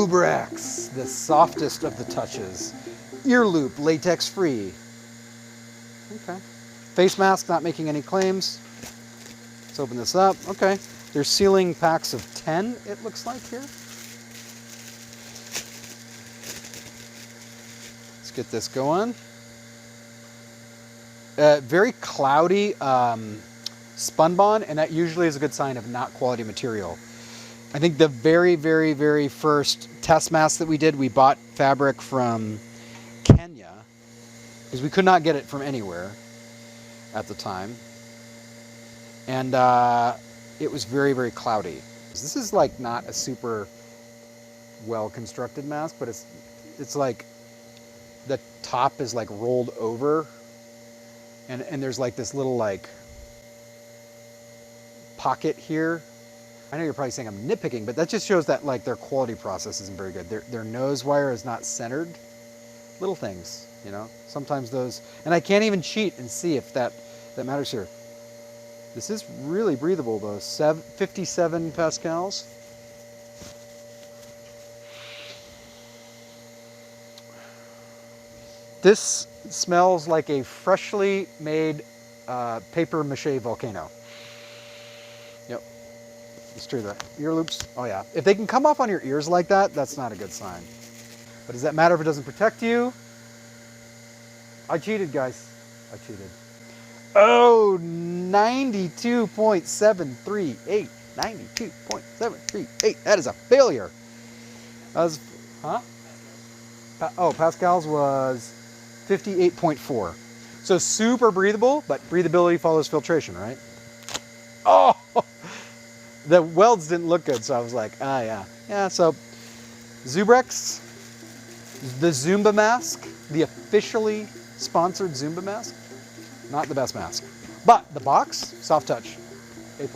Zubrex, the softest of the touches. Ear loop, latex free. Okay. Face mask, not making any claims. Let's open this up. Okay. They're sealing packs of 10, it looks like here. Let's get this going. Very cloudy spun bond, and that usually is a good sign of not quality material. I think the very, very, very first test mask that we did, we bought fabric from Kenya because we could not get it from anywhere at the time. And it was very, very cloudy. This is like not a super well constructed mask, but it's like the top is like rolled over, and there's like this little like pocket here. I know you're probably saying I'm nitpicking, but that just shows that like their quality process isn't very good. Their nose wire is not centered. Little things, you know. Sometimes those, and I can't even cheat and see if that matters here. This is really breathable though. 57 pascals. This smells like a freshly made paper mache volcano. Yep, it's true. The ear loops, oh yeah. If they can come off on your ears like that, that's not a good sign. But does that matter if it doesn't protect you? I cheated, guys. I cheated. Oh, 92.738. 92.738. That is a failure. That was, huh? Oh, pascals was 58.4. So super breathable, but breathability follows filtration, right? Oh, the welds didn't look good, so I was like, ah, yeah. Yeah, so Zubrex, the Zumba mask, the officially sponsored Zumba mask, not the best mask. But the box, soft touch, A+.